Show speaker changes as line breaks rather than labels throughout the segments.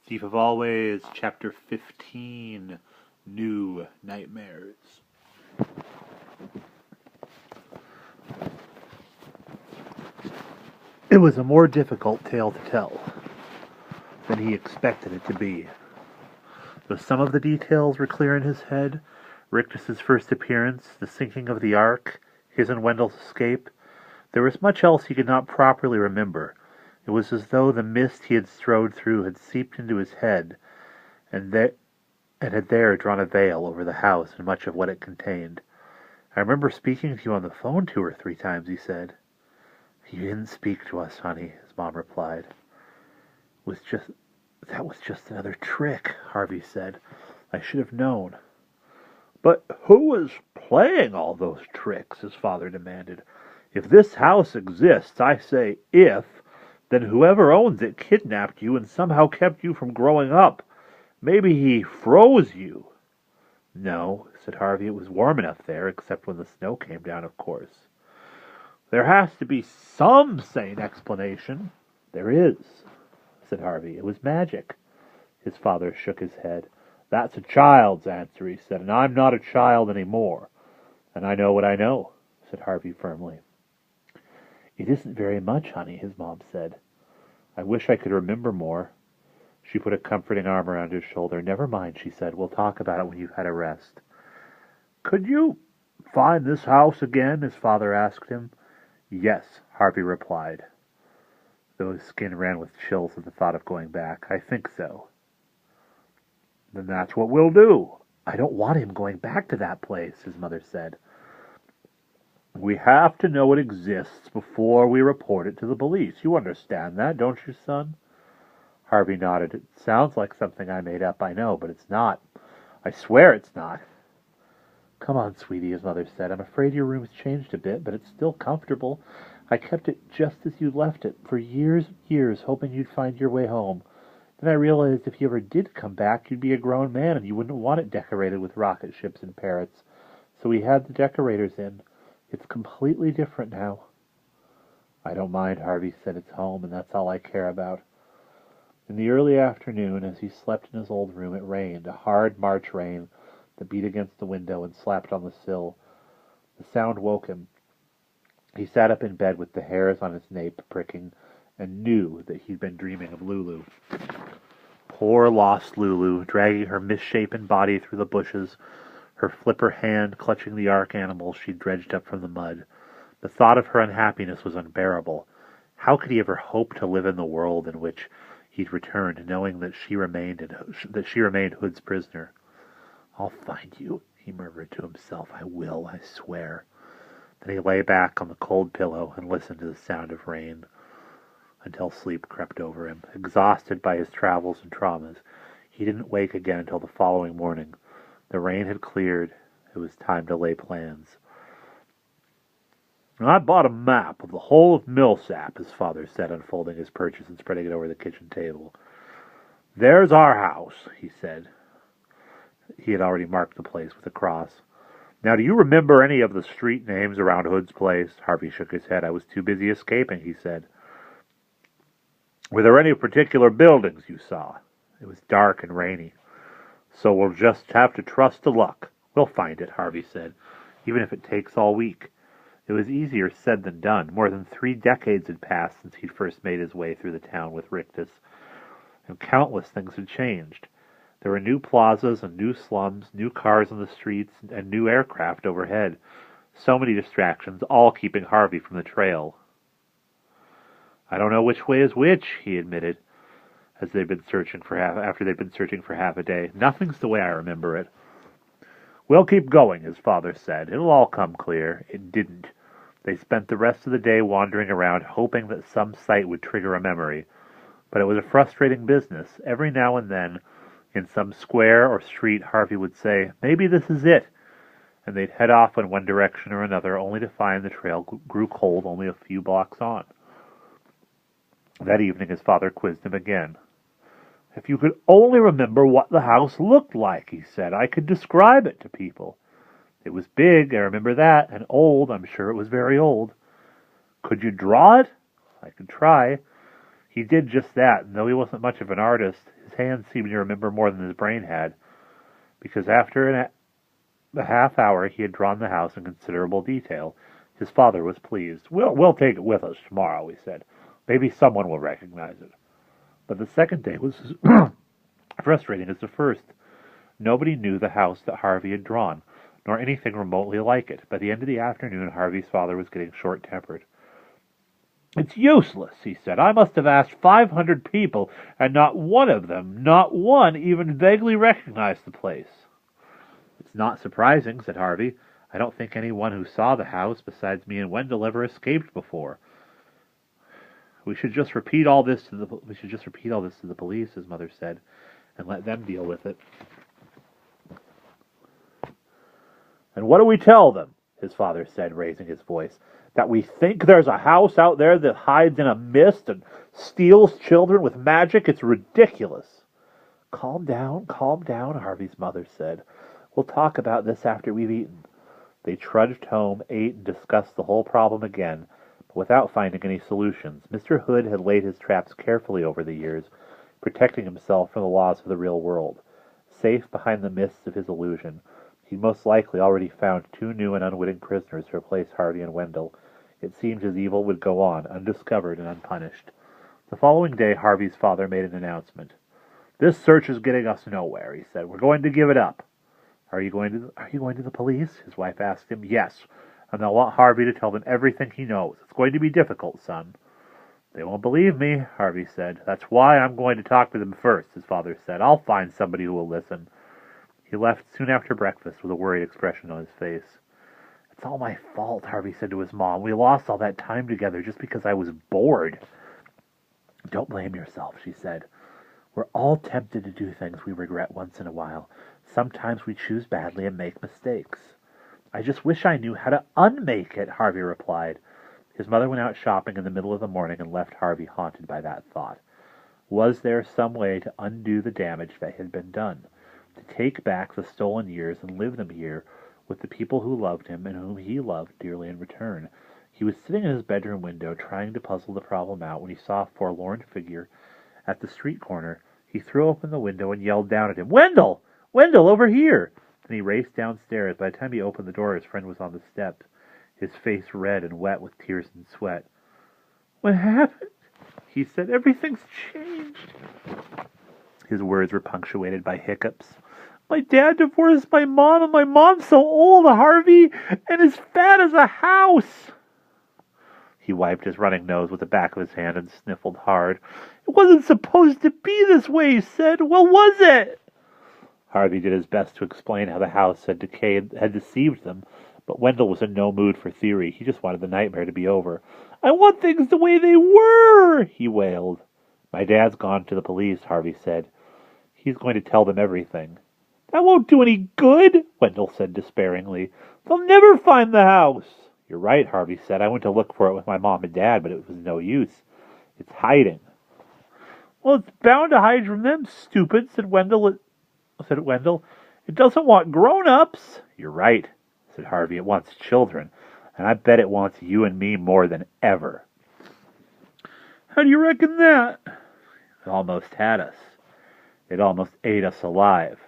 Thief of Always, Chapter 15, New Nightmares. It was a more difficult tale to tell than he expected it to be. Though some of the details were clear in his head, Rictus's first appearance, the sinking of the Ark, his and Wendell's escape, there was much else he could not properly remember. It was as though the mist he had strode through had seeped into his head, and had there drawn a veil over the house and much of what it contained. "I remember speaking to you on the phone 2 or 3 times," he said. "You didn't speak to us, honey," his mom replied. That was just another trick," Harvey said. "I should have known." "But who is playing all those tricks?" his father demanded. "If this house exists, I say if, then whoever owns it kidnapped you and somehow kept you from growing up. Maybe he froze you." "No," said Harvey, "it was warm enough there, except when the snow came down, of course." "There has to be some sane explanation." "There is," said Harvey. "It was magic." His father shook his head. "That's a child's answer," he said, "and I'm not a child any more. And I know what I know," said Harvey firmly. "It isn't very much, honey," his mom said. "I wish I could remember more." She put a comforting arm around his shoulder. "Never mind," she said. "We'll talk about it when you've had a rest." "Could you find this house again?" his father asked him. "Yes," Harvey replied, though his skin ran with chills at the thought of going back. "I think so." "Then that's what we'll do." "I don't want him going back to that place," his mother said. "We have to know it exists before we report it to the police. You understand that, don't you, son?" Harvey nodded. "It sounds like something I made up, I know, but it's not. I swear it's not." "Come on, sweetie," his mother said. "I'm afraid your room's changed a bit, but it's still comfortable. I kept it just as you left it for years and years, hoping you'd find your way home. Then I realized if you ever did come back, you'd be a grown man, and you wouldn't want it decorated with rocket ships and parrots. So we had the decorators in. It's completely different now." "I don't mind," Harvey said. "It's home, and that's all I care about." In the early afternoon, as he slept in his old room, it rained, a hard March rain that beat against the window and slapped on the sill. The sound woke him. He sat up in bed with the hairs on his nape pricking, and knew that he'd been dreaming of Lulu. Poor lost Lulu, dragging her misshapen body through the bushes, her flipper hand clutching the Ark animal she'd dredged up from the mud. The thought of her unhappiness was unbearable. How could he ever hope to live in the world in which he'd returned, knowing that she remained Hood's prisoner? "I'll find you," he murmured to himself. "I will, I swear." Then he lay back on the cold pillow and listened to the sound of rain until sleep crept over him. Exhausted by his travels and traumas, he didn't wake again until the following morning. The rain had cleared. It was time to lay plans. "I bought a map of the whole of Millsap," his father said, unfolding his purchase and spreading it over the kitchen table. "There's our house," he said. He had already marked the place with a cross. "Now, do you remember any of the street names around Hood's place?" Harvey shook his head. "I was too busy escaping," he said. "Were there any particular buildings you saw?" It was dark and rainy. "So we'll just have to trust to luck." "We'll find it," Harvey said, "even if it takes all week." It was easier said than done. More than 3 decades had passed since he'd first made his way through the town with Rictus, and countless things had changed. There were new plazas and new slums, new cars on the streets, and new aircraft overhead. So many distractions, all keeping Harvey from the trail. "I don't know which way is which," he admitted, after they'd been searching for half a day. "Nothing's the way I remember it." "We'll keep going," his father said. "It'll all come clear." It didn't. They spent the rest of the day wandering around, hoping that some sight would trigger a memory. But it was a frustrating business. Every now and then, in some square or street, Harvey would say, "Maybe this is it," and they'd head off in one direction or another, only to find the trail grew cold only a few blocks on. That evening his father quizzed him again. "If you could only remember what the house looked like," he said, "I could describe it to people. It was big, I remember that, and old. I'm sure it was very old." "Could you draw it?" "I could try." He did just that, and though he wasn't much of an artist, his hands seemed to remember more than his brain had, because after a half hour he had drawn the house in considerable detail. His father was pleased. We'll take it with us tomorrow, he said. Maybe someone will recognize it. But the second day was as frustrating as the first. Nobody knew the house that Harvey had drawn, nor anything remotely like it. By the end of the afternoon, Harvey's father was getting short-tempered. It's useless, he said. I must have asked 500 people, and not one of them, not one, even vaguely recognized the place. It's not surprising, said Harvey. I don't think anyone who saw the house, besides me and Wendell, ever escaped before. We should just repeat all this to the police, his mother said, and let them deal with it. And what do we tell them? His father said, raising his voice. That we think there's a house out there that hides in a mist and steals children with magic? It's ridiculous. Calm down, Harvey's mother said. We'll talk about this after we've eaten. They trudged home, ate, and discussed the whole problem again, but without finding any solutions. Mr. Hood had laid his traps carefully over the years, protecting himself from the laws of the real world. Safe behind the mists of his illusion, he'd most likely already found 2 new and unwitting prisoners to replace Harvey and Wendell. It seemed his evil would go on, undiscovered and unpunished. The following day, Harvey's father made an announcement. This search is getting us nowhere, he said. We're going to give it up. Are you going to the police? His wife asked him. Yes, and they'll want Harvey to tell them everything he knows. It's going to be difficult, son. They won't believe me, Harvey said. That's why I'm going to talk to them first, his father said. I'll find somebody who will listen. He left soon after breakfast with a worried expression on his face. It's all my fault, Harvey said to his mom. We lost all that time together just because I was bored. Don't blame yourself, she said. We're all tempted to do things we regret once in a while. Sometimes we choose badly and make mistakes. I just wish I knew how to unmake it, Harvey replied. His mother went out shopping in the middle of the morning and left Harvey haunted by that thought. Was there some way to undo the damage that had been done? To take back the stolen years and live them here with the people who loved him and whom he loved dearly in return? He was sitting in his bedroom window trying to puzzle the problem out when he saw a forlorn figure at the street corner. He threw open the window and yelled down at him, Wendell! Wendell, over here! Then he raced downstairs. By the time he opened the door, his friend was on the steps, his face red and wet with tears and sweat. What happened? He said. Everything's changed. His words were punctuated by hiccups. My dad divorced my mom, and my mom's so old, Harvey, and as fat as a house. He wiped his running nose with the back of his hand and sniffled hard. It wasn't supposed to be this way, he said. What was it? Harvey did his best to explain how the house had deceived them, but Wendell was in no mood for theory. He just wanted the nightmare to be over. I want things the way they were, he wailed. My dad's gone to the police, Harvey said. He's going to tell them everything. That won't do any good, Wendell said despairingly. They'll never find the house. You're right, Harvey said. I went to look for it with my mom and dad, but it was no use. It's hiding. Well, it's bound to hide from them, stupid, said Wendell. It doesn't want grown-ups. You're right, said Harvey. It wants children, and I bet it wants you and me more than ever. How do you reckon that? It almost had us. It almost ate us alive.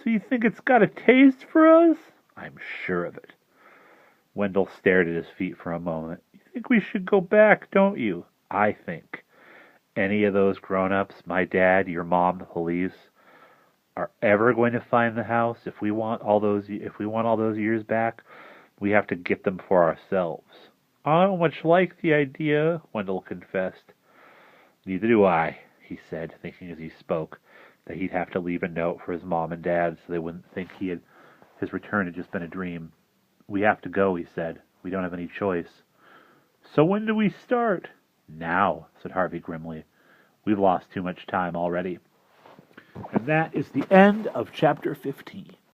So you think it's got a taste for us? I'm sure of it. Wendell stared at his feet for a moment. You think we should go back, don't you? I think. Any of those grown-ups, my dad, your mom, the police, are ever going to find the house, if we want all those years back, we have to get them for ourselves. I don't much like the idea, Wendell confessed. Neither do I, he said, thinking as he spoke that he'd have to leave a note for his mom and dad so they wouldn't think his return had just been a dream. We have to go, he said. We don't have any choice. So when do we start? Now, said Harvey grimly. We've lost too much time already. And that is the end of chapter 15.